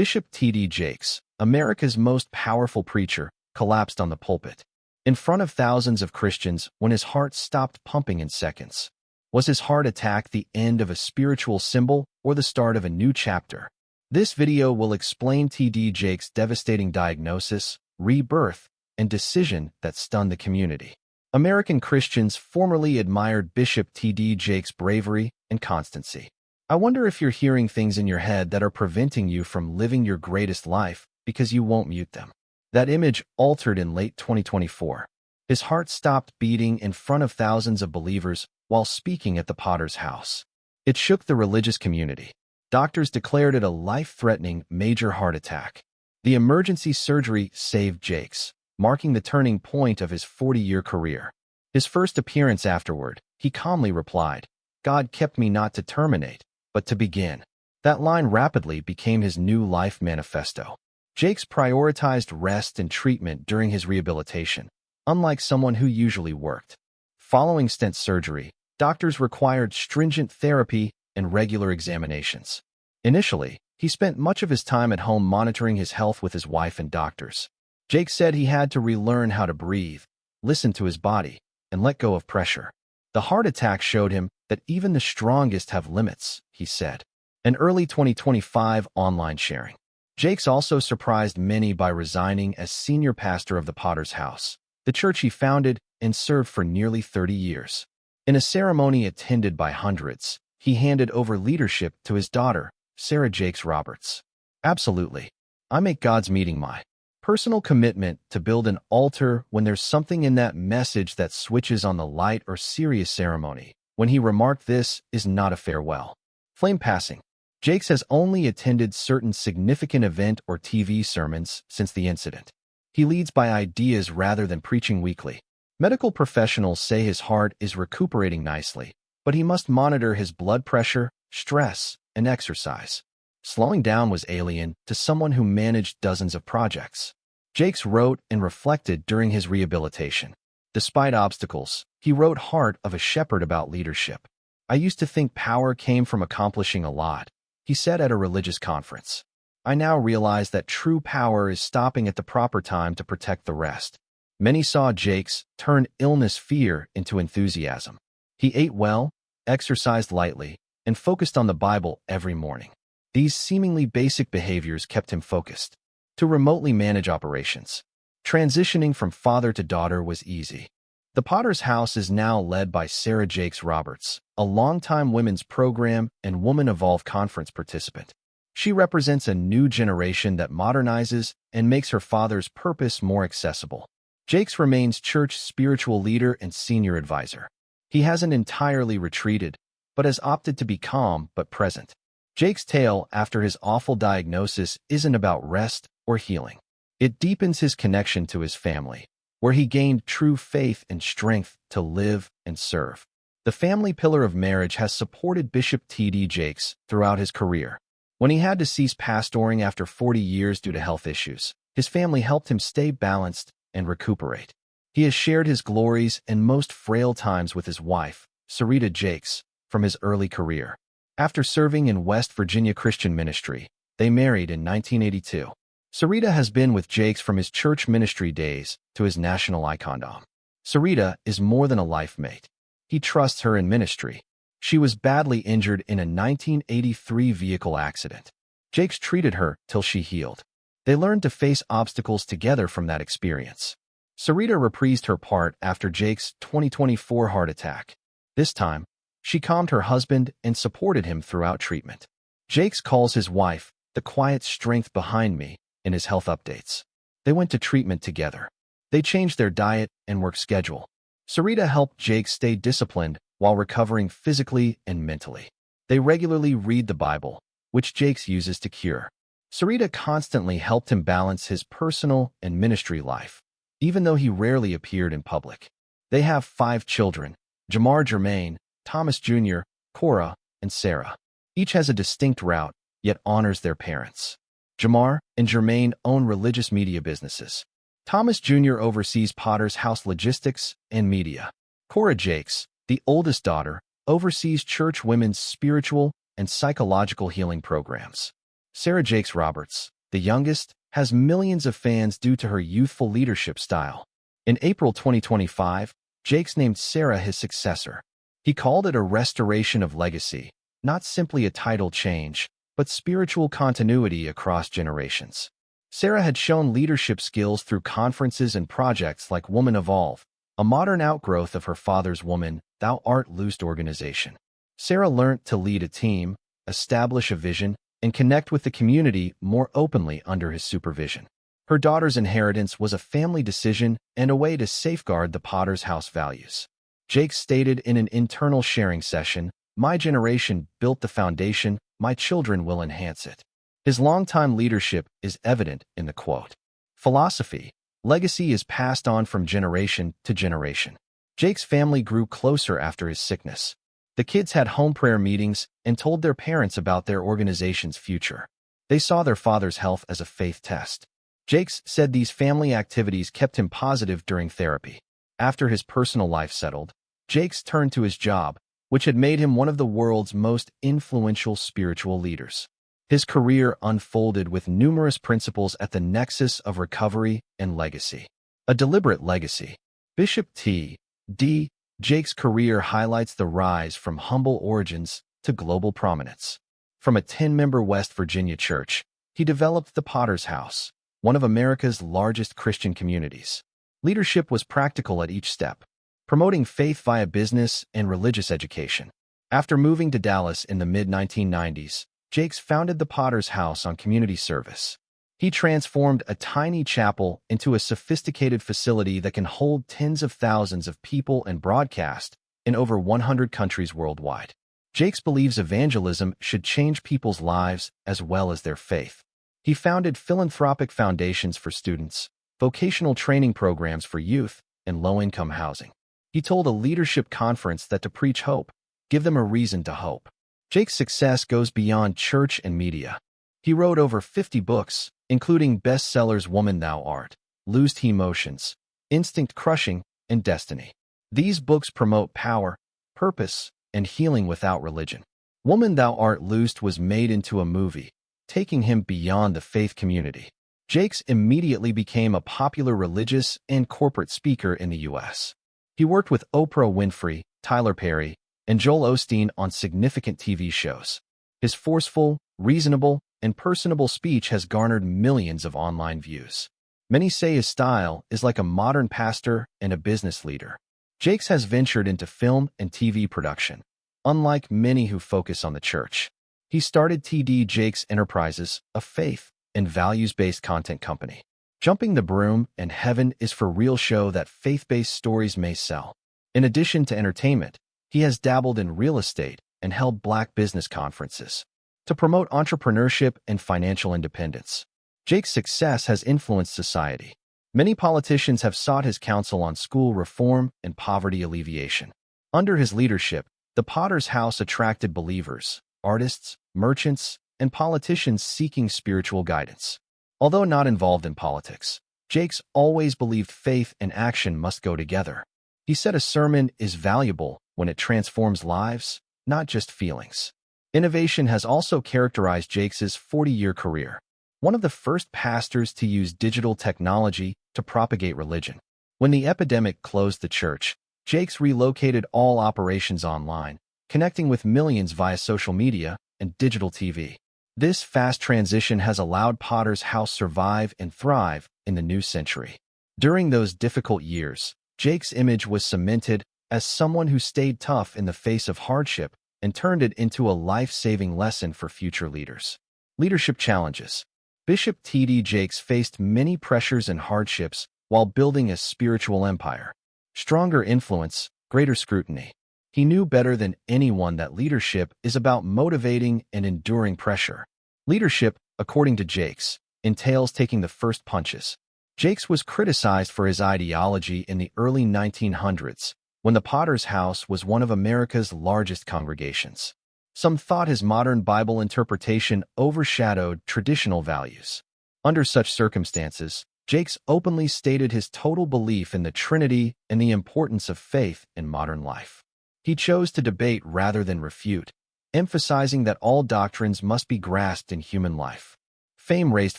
Bishop T.D. Jakes, America's most powerful preacher, collapsed on the pulpit in front of thousands of Christians when his heart stopped pumping in seconds. Was his heart attack the end of a spiritual symbol or the start of a new chapter? This video will explain T.D. Jakes' devastating diagnosis, rebirth, and decision that stunned the community. American Christians formerly admired Bishop T.D. Jakes' bravery and constancy. I wonder if you're hearing things in your head that are preventing you from living your greatest life because you won't mute them. That image altered in late 2024. His heart stopped beating in front of thousands of believers while speaking at the Potter's House. It shook the religious community. Doctors declared it a life-threatening major heart attack. The emergency surgery saved Jakes, marking the turning point of his 40-year career. His first appearance afterward, he calmly replied, "God kept me not to terminate, but to begin." That line rapidly became his new life manifesto. Jakes prioritized rest and treatment during his rehabilitation, unlike someone who usually worked. Following stent surgery, doctors required stringent therapy and regular examinations. Initially, he spent much of his time at home monitoring his health with his wife and doctors. Jakes said he had to relearn how to breathe, listen to his body, and let go of pressure. The heart attack showed him that even the strongest have limits, he said. An early 2025 online sharing. Jakes also surprised many by resigning as senior pastor of the Potter's House, the church he founded and served for nearly 30 years. In a ceremony attended by hundreds, he handed over leadership to his daughter, Sarah Jakes Roberts. "Absolutely. I make God's meeting my personal commitment to build an altar when there's something in that message that switches on the light or serious ceremony." When he remarked, "This is not a farewell." Flame passing. Jakes has only attended certain significant event or TV sermons since the incident. He leads by ideas rather than preaching weekly. Medical professionals say his heart is recuperating nicely, but he must monitor his blood pressure, stress, and exercise. Slowing down was alien to someone who managed dozens of projects. Jakes wrote and reflected during his rehabilitation. Despite obstacles, he wrote Heart of a Shepherd about leadership. "I used to think power came from accomplishing a lot," he said at a religious conference. "I now realize that true power is stopping at the proper time to protect the rest." Many saw Jakes turn illness fear into enthusiasm. He ate well, exercised lightly, and focused on the Bible every morning. These seemingly basic behaviors kept him focused. To remotely manage operations. Transitioning from father to daughter was easy. The Potter's House is now led by Sarah Jakes Roberts, a longtime women's program and Woman Evolve Conference participant. She represents a new generation that modernizes and makes her father's purpose more accessible. Jakes remains church spiritual leader and senior advisor. He hasn't entirely retreated, but has opted to be calm but present. Jakes' tale after his awful diagnosis isn't about rest or healing. It deepens his connection to his family, where he gained true faith and strength to live and serve. The family pillar of marriage has supported Bishop T.D. Jakes throughout his career. When he had to cease pastoring after 40 years due to health issues, his family helped him stay balanced and recuperate. He has shared his glories and most frail times with his wife, Sarita Jakes, from his early career. After serving in West Virginia Christian ministry, they married in 1982. Sarita has been with Jakes from his church ministry days to his national icondom. Sarita is more than a life mate. He trusts her in ministry. She was badly injured in a 1983 vehicle accident. Jakes treated her till she healed. They learned to face obstacles together from that experience. Sarita reprised her part after Jakes' 2024 heart attack. This time, she calmed her husband and supported him throughout treatment. Jakes calls his wife the quiet strength behind me in his health updates. They went to treatment together. They changed their diet and work schedule. Sarita helped Jakes stay disciplined while recovering physically and mentally. They regularly read the Bible, which Jakes uses to cure. Sarita constantly helped him balance his personal and ministry life, even though he rarely appeared in public. They have 5 children: Jamar, Jermaine, Thomas Jr., Cora, and Sarah. Each has a distinct route, yet honors their parents. Jamar and Jermaine own religious media businesses. Thomas Jr. oversees Potter's House logistics and media. Cora Jakes, the oldest daughter, oversees church women's spiritual and psychological healing programs. Sarah Jakes Roberts, the youngest, has millions of fans due to her youthful leadership style. In April 2025, Jakes named Sarah his successor. He called it a restoration of legacy, not simply a title change, but spiritual continuity across generations. Sarah had shown leadership skills through conferences and projects like Woman Evolve, a modern outgrowth of her father's Woman Thou Art Loosed organization. Sarah learned to lead a team, establish a vision, and connect with the community more openly under his supervision. Her daughter's inheritance was a family decision and a way to safeguard the Potter's House values. Jakes stated in an internal sharing session, "My generation built the foundation, my children will enhance it." His longtime leadership is evident in the quote. Philosophy: legacy is passed on from generation to generation. Jakes' family grew closer after his sickness. The kids had home prayer meetings and told their parents about their organization's future. They saw their father's health as a faith test. Jakes said these family activities kept him positive during therapy. After his personal life settled, Jakes turned to his job, which had made him one of the world's most influential spiritual leaders. His career unfolded with numerous principles at the nexus of recovery and legacy. A deliberate legacy. Bishop T.D. Jakes' career highlights the rise from humble origins to global prominence. From a 10-member West Virginia church, he developed the Potter's House, one of America's largest Christian communities. Leadership was practical at each step, promoting faith via business and religious education. After moving to Dallas in the mid-1990s, Jakes founded the Potter's House on community service. He transformed a tiny chapel into a sophisticated facility that can hold tens of thousands of people and broadcast in over 100 countries worldwide. Jakes believes evangelism should change people's lives as well as their faith. He founded philanthropic foundations for students, vocational training programs for youth, and low-income housing. He told a leadership conference that to preach hope, give them a reason to hope. Jakes' success goes beyond church and media. He wrote over 50 books, including bestsellers Woman Thou Art, Loosed Emotions, Instinct Crushing, and Destiny. These books promote power, purpose, and healing without religion. Woman Thou Art Loosed was made into a movie, taking him beyond the faith community. Jakes immediately became a popular religious and corporate speaker in the U.S. He worked with Oprah Winfrey, Tyler Perry, and Joel Osteen on significant TV shows. His forceful, reasonable, and personable speech has garnered millions of online views. Many say his style is like a modern pastor and a business leader. Jakes has ventured into film and TV production, unlike many who focus on the church. He started T.D. Jakes Enterprises, a faith and values-based content company. Jumping the Broom and Heaven is for real show that faith-based stories may sell. In addition to entertainment, he has dabbled in real estate and held Black business conferences to promote entrepreneurship and financial independence. Jakes' success has influenced society. Many politicians have sought his counsel on school reform and poverty alleviation. Under his leadership, the Potter's House attracted believers, artists, merchants, and politicians seeking spiritual guidance. Although not involved in politics, Jakes always believed faith and action must go together. He said a sermon is valuable when it transforms lives, not just feelings. Innovation has also characterized Jakes' 40-year career. One of the first pastors to use digital technology to propagate religion. When the epidemic closed the church, Jakes relocated all operations online, connecting with millions via social media and digital TV. This fast transition has allowed Potter's House survive and thrive in the new century. During those difficult years, Jakes' image was cemented as someone who stayed tough in the face of hardship and turned it into a life-saving lesson for future leaders. Leadership challenges. Bishop T.D. Jakes faced many pressures and hardships while building a spiritual empire. Stronger influence, greater scrutiny. He knew better than anyone that leadership is about motivating and enduring pressure. Leadership, according to Jakes, entails taking the first punches. Jakes was criticized for his ideology in the early 1900s, when the Potter's House was one of America's largest congregations. Some thought his modern Bible interpretation overshadowed traditional values. Under such circumstances, Jakes openly stated his total belief in the Trinity and the importance of faith in modern life. He chose to debate rather than refute, emphasizing that all doctrines must be grasped in human life. Fame raised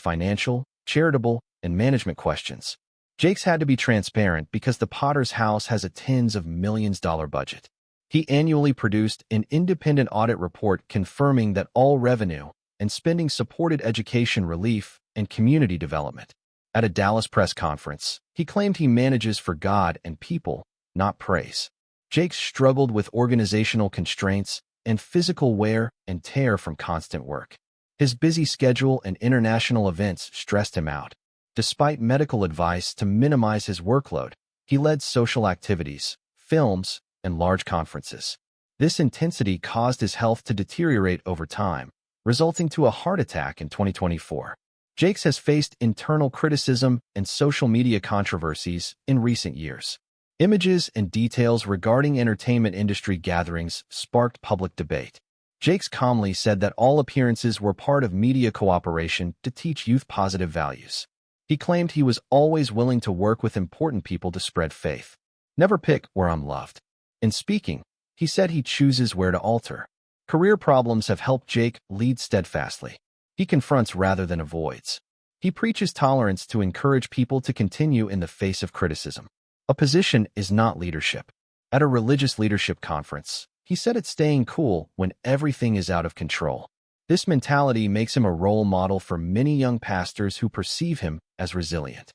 financial, charitable, and management questions. Jakes had to be transparent because the Potter's House has a tens of millions-dollar budget. He annually produced an independent audit report confirming that all revenue and spending supported education relief and community development. At a Dallas press conference, he claimed he manages for God and people, not praise. Jakes struggled with organizational constraints and physical wear and tear from constant work. His busy schedule and international events stressed him out. Despite medical advice to minimize his workload, he led social activities, films, and large conferences. This intensity caused his health to deteriorate over time, resulting to a heart attack in 2024. Jakes has faced internal criticism and social media controversies in recent years. Images and details regarding entertainment industry gatherings sparked public debate. Jakes calmly said that all appearances were part of media cooperation to teach youth positive values. He claimed he was always willing to work with important people to spread faith. Never pick where I'm loved. In speaking, he said he chooses where to alter. Career problems have helped Jake lead steadfastly. He confronts rather than avoids. He preaches tolerance to encourage people to continue in the face of criticism. A position is not leadership. At a religious leadership conference, he said it's staying cool when everything is out of control. This mentality makes him a role model for many young pastors who perceive him as resilient.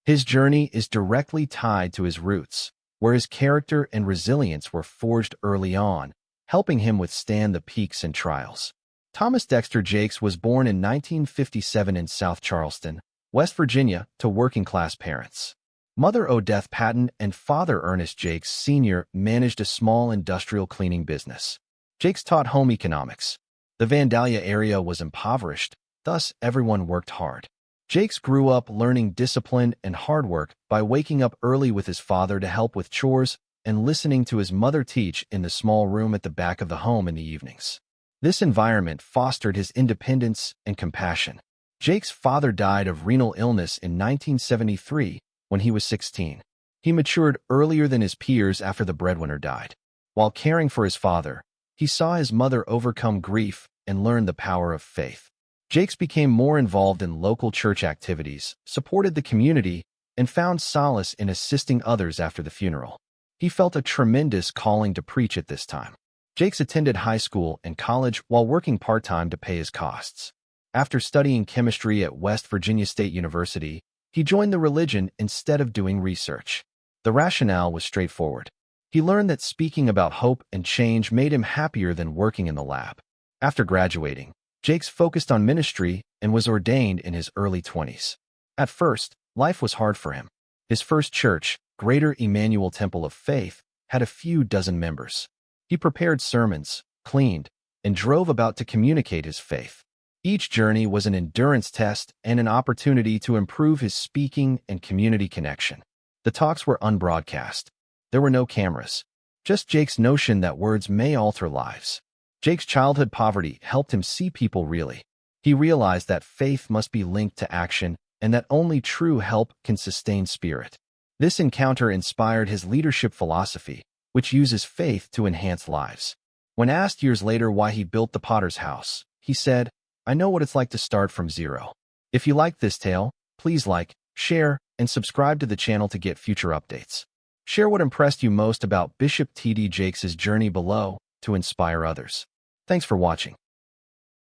His journey is directly tied to his roots, where his character and resilience were forged early on, helping him withstand the peaks and trials. Thomas Dexter Jakes was born in 1957 in South Charleston, West Virginia, to working-class parents. Mother Odette Patton and father Ernest Jakes Sr. managed a small industrial cleaning business. Jakes taught home economics. The Vandalia area was impoverished, thus everyone worked hard. Jakes grew up learning discipline and hard work by waking up early with his father to help with chores and listening to his mother teach in the small room at the back of the home in the evenings. This environment fostered his independence and compassion. Jake's father died of renal illness in 1973 when he was 16. He matured earlier than his peers after the breadwinner died. While caring for his father, he saw his mother overcome grief and learned the power of faith. Jakes became more involved in local church activities, supported the community, and found solace in assisting others after the funeral. He felt a tremendous calling to preach at this time. Jakes attended high school and college while working part-time to pay his costs. After studying chemistry at West Virginia State University, he joined the religion instead of doing research. The rationale was straightforward. He learned that speaking about hope and change made him happier than working in the lab. After graduating, Jakes focused on ministry and was ordained in his early 20s. At first, life was hard for him. His first church, Greater Emmanuel Temple of Faith, had a few dozen members. He prepared sermons, cleaned, and drove about to communicate his faith. Each journey was an endurance test and an opportunity to improve his speaking and community connection. The talks were unbroadcast. There were no cameras, just Jake's notion that words may alter lives. Jake's childhood poverty helped him see people really. He realized that faith must be linked to action and that only true help can sustain spirit. This encounter inspired his leadership philosophy, which uses faith to enhance lives. When asked years later why he built the Potter's House, he said, "I know what it's like to start from zero." If you liked this tale, please like, share, and subscribe to the channel to get future updates. Share what impressed you most about Bishop T.D. Jakes' journey below to inspire others. Thanks for watching.